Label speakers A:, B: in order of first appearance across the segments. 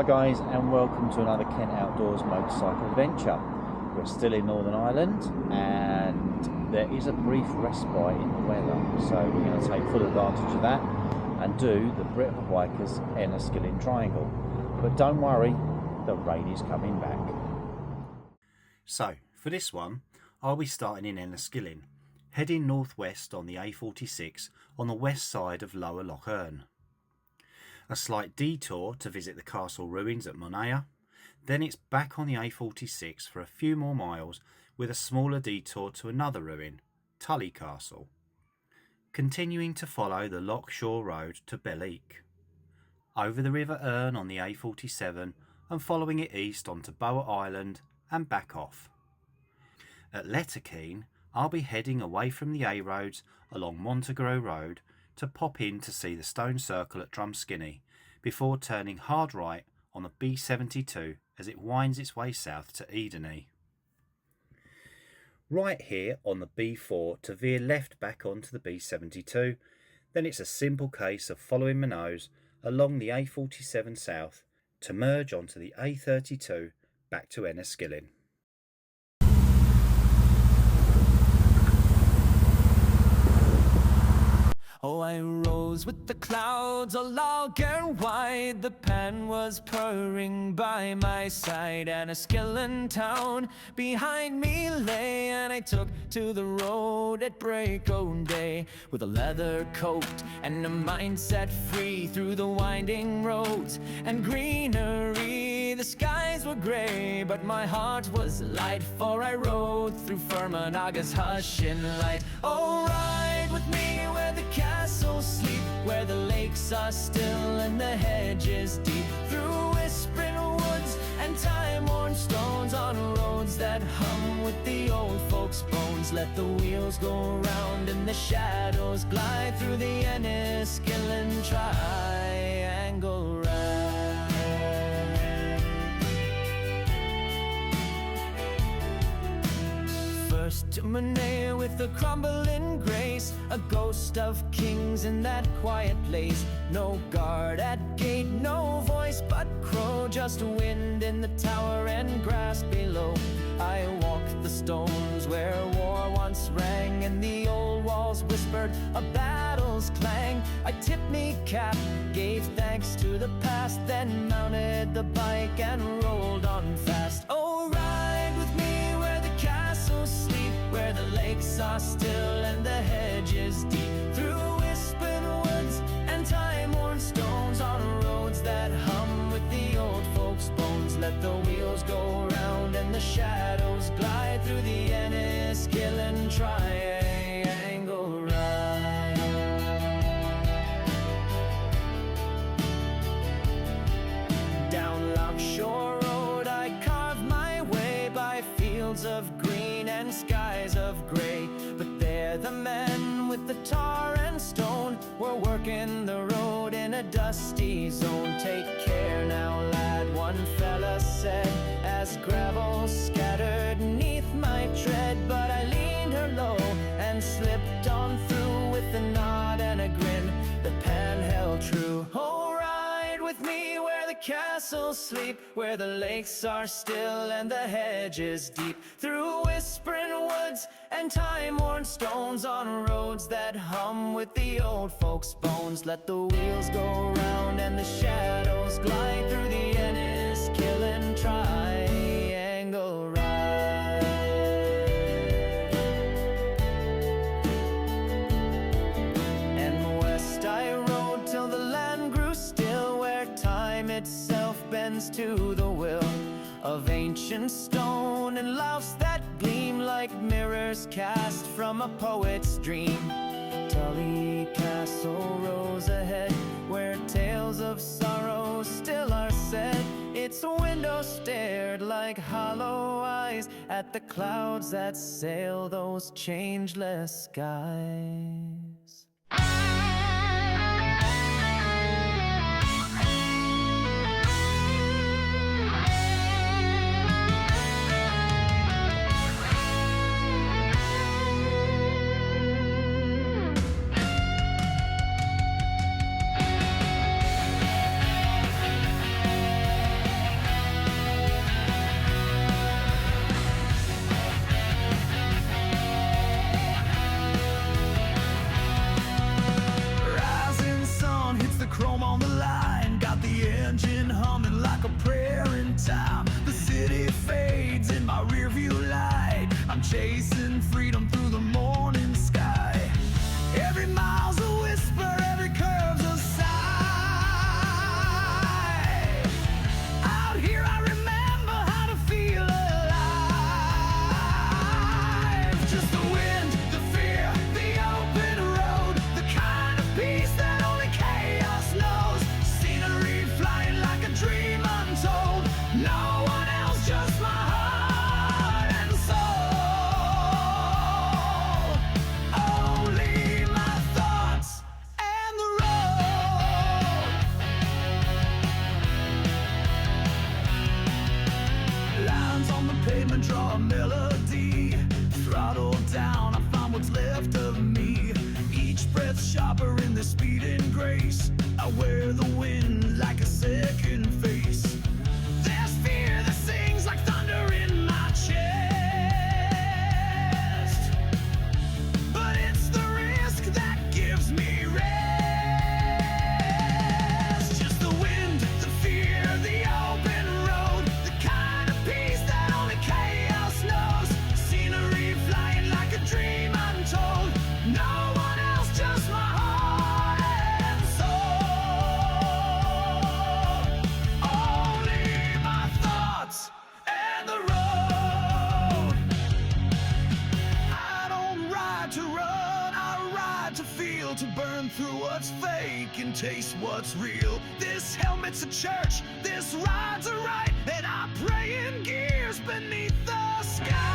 A: Hi guys, and welcome to another Kent Outdoors motorcycle adventure. We're still in Northern Ireland and there is a brief respite in the weather, so we're going to take full advantage of that and do the Brit Bikers Enniskillen Triangle. But don't worry, the rain is coming back.
B: So for this one, I'll be starting in Enniskillen, heading northwest on the A46 on the west side of Lower Loch Earn. A slight detour to visit the castle ruins at Monea, then it's back on the A46 for a few more miles with a smaller detour to another ruin, Tully Castle. Continuing to follow the Loch Shore Road to Belleek. Over the River Earn on the A47 and following it east onto Bower Island and back off. At Letterkenny, I'll be heading away from the A roads along Montegro Road to pop in to see the stone circle at Drumskinny before turning hard right on the B72 as it winds its way south to Edeney. Right here on the B4 to veer left back onto the B72, then it's a simple case of following my nose along the A47 south to merge onto the A32 back to Enniskillen.
C: Oh, I rose with the clouds, a lager wide. The pan was purring by my side, and Enniskillen town behind me lay. And I took to the road at break o' day, with a leather coat and a mind set free through the winding roads and greenery. The skies were grey, but my heart was light, for I rode through Fermanagah's hushing light. Oh, ride with me where the castles sleep, where the lakes are still and the hedges deep, through whispering woods and time-worn stones, on roads that hum with the old folks' bones. Let the wheels go round and the shadows glide through the Enniskillen Triangle ride. First to Monea with a crumbling grace, a ghost of kings in that quiet place. No guard at gate, no voice but crow, just wind in the tower and grass below. I walked the stones where war once rang, and the old walls whispered a battle's clang. I tipped me cap, gave thanks to the past, then mounted the bike and rolled on fast. Oh, ride with me where the castles sleep, where the lakes are still and the hedges deep, through whispered woods and time-worn stones, on roads that hum with the old folks' bones. Let the wheels go round and the shadows glide through the Enniskillen Triangle ride. Down Loch Shore Road I carved my way, by fields of green and skies of grey. But there the men with the tar and stone were working the road in a dusty zone. Take care now, lad, one fella said, as gravel scattered neath my tread. But I leaned her low and slipped on through with a nod and a grin. The pan held true. Oh, ride with me where the castles sleep, where the lakes are still and the hedges deep, through whispering woods and time-worn stones, on roads that hum with the old folks' bones. Let the wheels go round and the shadows glide through the Enniskillen Triangle ride. And west I rode till the land grew still, where time itself bends to the will of ancient stone and loughs that gleam like mirrors cast from a poet's dream. Tully Castle rose ahead, where tales of sorrow still are said. Its windows stared like hollow eyes at the clouds that sail those changeless skies.
D: will to burn through what's fake and taste what's real. This helmet's a church, this ride's a right, and I pray in gears beneath the sky.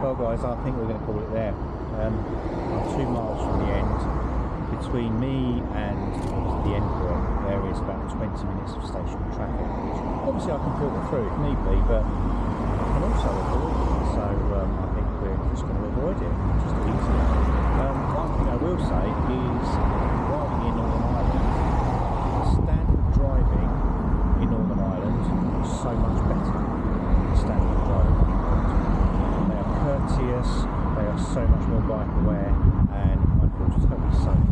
A: Well guys, I think we're going to call it there. I'm 2 miles from the end. Between me and the end point there is about 20 minutes of stationary traffic, which obviously I can filter through if need be, but I can also avoid it. So I think we're just going to avoid it, just easy. One thing I will say is driving in Northern Ireland, standard driving in Northern Ireland is so much better than standard driving in England. They are courteous, they are so much more bike aware, and I feel totally safe.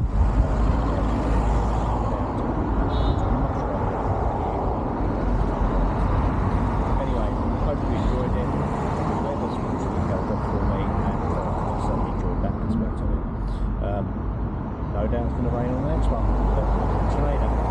A: Anyway, hope you enjoyed it. The weather's fortunately held up for me, and I certainly enjoyed that aspect of it. No doubt it's going to rain on the next one, but see you later.